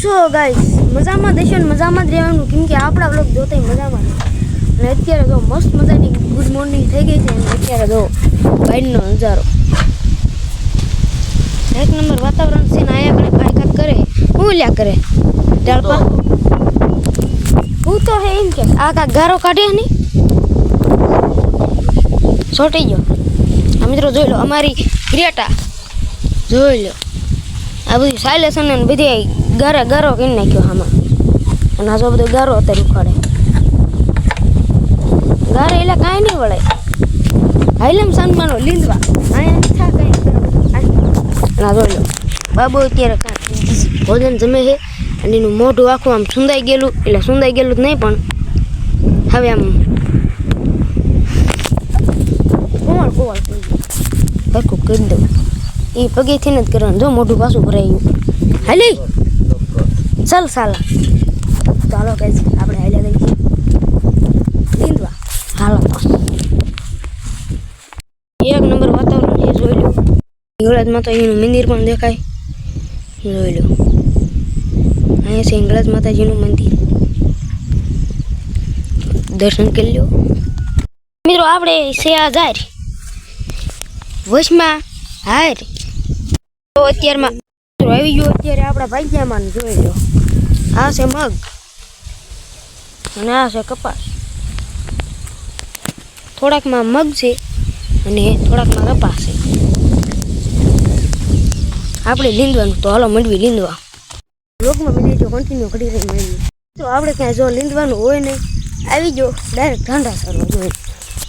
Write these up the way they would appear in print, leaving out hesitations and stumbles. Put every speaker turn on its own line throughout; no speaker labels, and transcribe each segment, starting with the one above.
છો ગાઈસ? મજામાં દેશો ને મજામાં જ રહેવાનું, કેમ કે આપણા વ્લોગ જોતા મજામાં રહે. અને અત્યારે તો મસ્ત મજાની ગુડ મોર્નિંગ થઈ ગઈ છે. અને અત્યારે તો બહારનો નજારો એક નંબર વાતાવરણ છે. ને આયા આપણે કાંઈ કરે હું લ્યા કરે ડાળપા હું તો હે એમ કે આ કાંક ગારો કાઢે નહીં છોટી ગયો. આ મિત્રો જોઈ લો અમારી ક્રિએટા જોઈ લો. આ બધી સાયલેશન ને બધી ગારો કરી નાખ્યો આમાં. અને આ જો બધો ગારો અત્યારે ઉખાડે ગારે એટલે કાંઈ નહીં વળે. હાઈલમ સાનમાનો લીંદવા અહીંયા નથી કાંઈ. અને જોઈ લો બાબુ અત્યારે કાંઈ ભોજન જમે છે. અને એનું મોઢું આખું આમ સુંદાઈ ગયેલું, એટલે સુંદાઈ ગયેલું જ નહીં પણ હવે આમ કોવાળ સરખું કરી દઉં. એ પગેથી જ કરવાનું. જો મોઢું પાછું ભરાઈ ગયું. હાલી ચાલ સાલા તો હાલો કઈ આપણે હાલ્યા ગઈ લીંદવા. હાલો તો એક નંબર વાતાવરણ એ જોઈ લો. હિંગળાજ માતાજીનું મંદિર પણ દેખાય જોઈ લો. અહીંયા છે હિંગળાજ માતાજીનું મંદિર, દર્શન કરી લો મિત્રો. આપણે છે આ જાર વશમાં હાર તો અત્યારમાં આવી ગયો. અત્યારે આપણા ભાગ્યામાં જોઈ લો. આ છે મગ અને આ છે કપાસ. થોડાકમાં મગ છે અને થોડાકમાં કપાસ છે. આપણે લીંદવાનું તો હાલો મંડવી લીંદવા. બ્લોગમાં મિનિટ જો કન્ટિન્યુ કરી રહી મળી તો આપણે ક્યાંય જો લીંદવાનું હોય નહીં આવી ગયો ડાયરેક્ટ ઢાંઢા કરવા જોઈએ.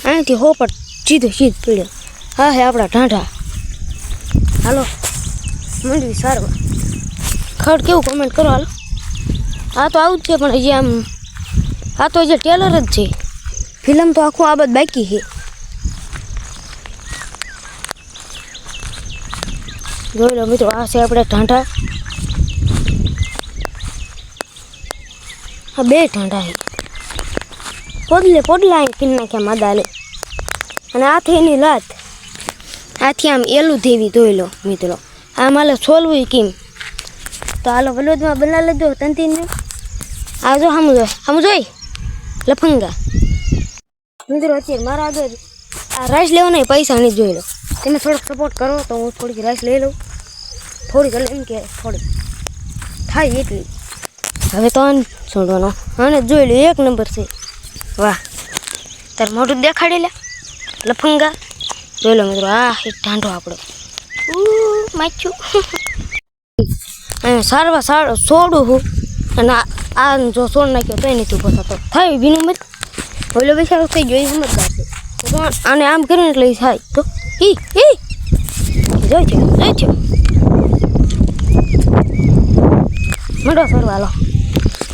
અહીંથી હોપટ સીધો પડ્યો. હા હે આપણા ઢાંઢા. હાલો મંડવી સારવા. ખડ કેવું કોમેન્ટ કરો હાલો. આ તો આવું જ છે પણ હજી આમ આ તો હજી ટેલર જ છે. ફિલ્મ તો આખું આ બધું બાકી છે. જોઈ લો મિત્રો આ છે આપણે ઢાંઢા. આ બે ઢાંઢા છે. પોડલા અહીં પીન નાખ્યા માદાલે. અને આથી એની લાત આથી આમ એલું દેવી જોઈ લો મિત્રો. આ માલે છોલવું કેમ તો હાલો વલોદમાં બના લેજો તંતીને. આ જો હમ જોઈ લફંગા મિત્રો. અત્યારે મારા આગળ આ રાઈસ લેવાના પૈસા નહીં જોઈ લો. તમે થોડોક સપોર્ટ કરો તો હું થોડીક રાઈસ લઈ લઉં. થોડીક એમ કે થોડીક થાય એટલી. હવે તો છોડવાનો અને જોઈ લો એક નંબર છે. વાહ તાર મોઢું દેખાડી લે લફંગા. જોઈ લો મિત્રો આ એક ઢાંઢો આપણો માચ્યું. સારવા છોડું હું અને આ જો છોડ નાખ્યો તો નથી ઊભો થતો થાય ભીનું મત. ઓલો બેસાડો થઈ ગયો એ સમજદાર છે. આને આમ કરીને એટલે થાય તો જોઈ થયો મંડો ફરવા હાલો.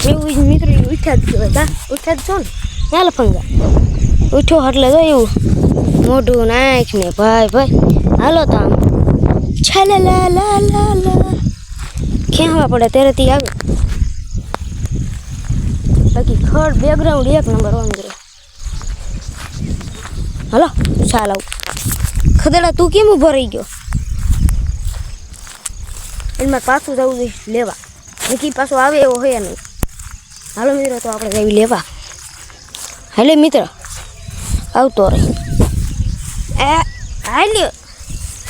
એવું જ મિત્રો ઉઠ્યા જ કહેવાય. કા ઉઠ્યા જ છો ને હાલ ફંગા ઉઠ્યો એટલે જો એવું મોઢું નાખ ને ભાઈ હાલો તો આમ છાલા લા ખેવા પડે ત્યારે આવે. બાકી ખડ બેકગ્રાઉન્ડ એક નંબર હોય મિત્રો. હાલો ચાલ આવું. ખદેડા તું કેમ ઉભો રહી ગયો? એમાં પાછું જવું જોઈએ લેવા. નક્કી પાછું આવે એવો હોય નહીં. હાલો મિત્રો તો આપણે જઈ લેવા. હાલે મિત્ર આવતો રહી હાલ્યો.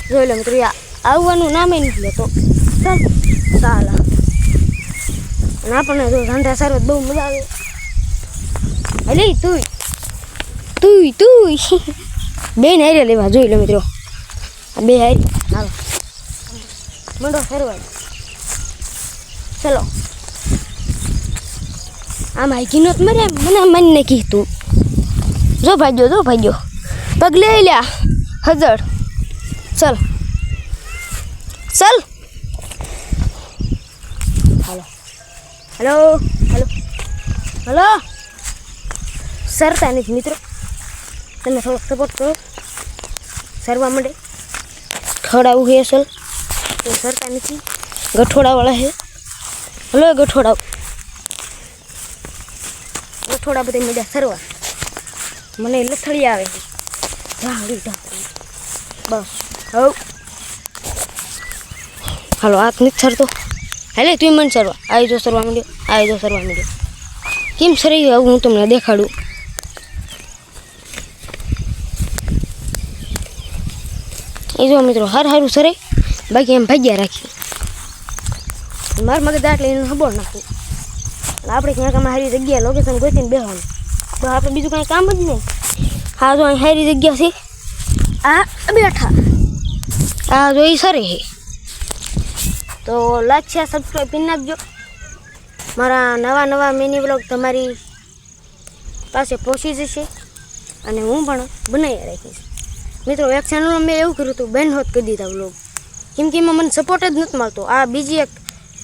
જોઈ લો મિત્રો આવવાનું નામે નથી લેતો. ચાલ અને આપણને જો ઠંડા સારો બહુ મજા આવે. હાલે તું બે ને હારે લેવા. જોઈ લો મિત્રો આ બે હારી. હાલો મંડો ફેરવાય. ચલો આમ હાઈકીનો જ મરે મને કીધું. જો ભાઈજો પગ લઈ લ્યા હજર. ચલ હાલો સરતા નથી મિત્રો. તમે થોડોક સપોર્ટ કરો. સરવા માંડે ખવડાવું છે અસલ એ સરતા નથી. ગઠોડાવાળા છે. હલો ગઠોડા બધા મજા સરવા. મને લથડી આવે છે. બસ હવ હાલો હાથ નથી સરતો હાલે તું મને સરવા આવી જો સરવા માંડ્યો કેમ સરી આવું હું તમને દેખાડું. એ જો મિત્રો હારું સરે બાકી એમ ભાગ્યા રાખી માર મગજ દાટ લઈને ખબર નાખું. આપણે ક્યાંક આમાં સારી જગ્યા લોકેશન ગોતીને બેસવાનું તો આપણે બીજું કાંઈ કામ જ નહીં. હા જો અહીં સારી જગ્યા છે આ બેઠા આ જો એ સરે છે તો લાઈક શેર સબસ્ક્રાઈબ કરી નાખજો. મારા નવા મિની વ્લોગ તમારી પાસે પહોંચી જશે અને હું પણ બનાવી રાખીશ. મિત્રો એક ચેનલમાં મેં એવું કર્યું હતું બેન હોત કરી દીધા વ્લોગ કેમ કે એમાં મને સપોર્ટ જ નથી મળતો. આ બીજી એક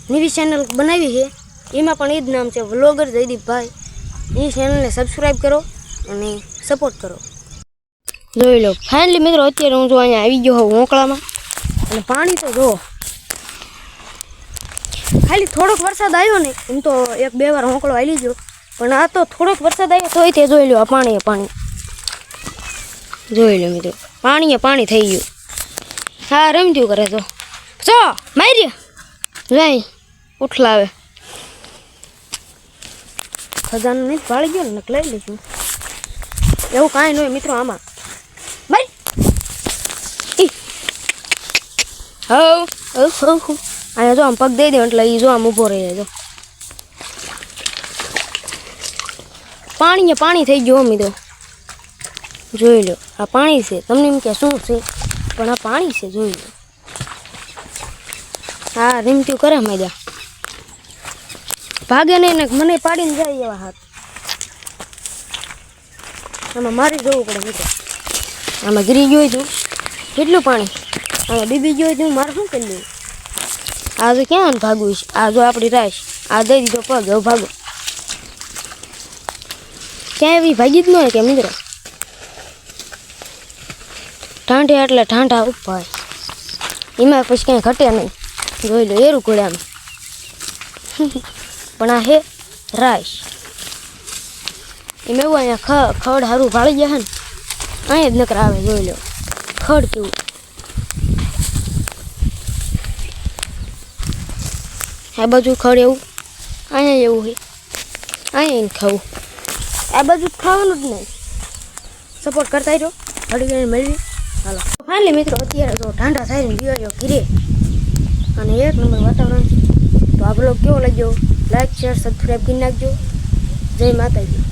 નવી ચેનલ બનાવી છે એમાં પણ એ જ નામ છે વ્લોગર જયદીપભાઈ. એ ચેનલને સબસ્ક્રાઈબ કરો અને સપોર્ટ કરો. જોઈ લો ફાઇનલી મિત્રો અત્યારે હું જો અહીંયા આવી ગયો હોઉં ઓંકળામાં અને પાણી તો જુઓ ખાલી થોડોક વરસાદ આવ્યો ને એમ તો 1-2 વાર હોંકળો આવી ગયો પણ આ તો થોડોક વરસાદ આવ્યો તોય તે જોઈ લો આ પાણી જોઈ લો મિત્રો પાણી થઈ ગયું. હા રમતું કરે તો ચો મારી જાય ઉઠલાવે ખજાનો નહીં પાળી ગયો ને લઈ લઈશું એવું કાંઈ ન હોય મિત્રો આમાં ભાઈ અહીંયા જો આમ પગ દઈ દે એટલે એ જો આમ ઊભો રહી જાય. પાણી થઈ ગયું મિત્રો જોઈ લો આ પાણી છે. તમને એમ કે શું છે પણ આ પાણી છે જોઈ લો. હા રીમત્યું કરે મજા ભાગે નહીં ને મને પાડીને જાય એવા હાથ. આમાં મારી જવું પડે મિત્રો. આમાં ગીરી ગયું હતું કેટલું પાણી આમાં ડૂબી ગયું હતું મારે શું કરી લેવું. આ તો ક્યાં ભાગવું છે આ જો આપણી રાશ આ દઈ દીધો પગ હવે ભાગો ક્યાં એવી ભાગી જ ન હોય કે મિત્રો. ઠાંઠે એટલે ઠાંઠા ઉપાય એમાં પછી કાંઈ ઘટે નહીં જોઈ લો એરું ઘોડામાં પણ આ હે રાશ એમાં એવું અહીંયા ખડ સારું ભાળી ગયા ને અહીંયા જ નકર આવે જોઈ લો ખડ કેવું. આ બાજુ ખડ એવું અહીંયા એવું હોય અહીંયા ખાવું આ બાજુ ખાવાનું જ નહીં. સપોર્ટ કરતા રહ્યો ઘડી ઘડી મળવી હાલો. ફાઇનલી મિત્રો અત્યારે તો ઠંડા થઈને ગયો ઘીરે અને 1 નંબર વાતાવરણ. તો આ બ્લોગ કેવો લાગ્યો લાઈક શેર સબસ્ક્રાઈબ કરી નાખજો. જય માતાજી.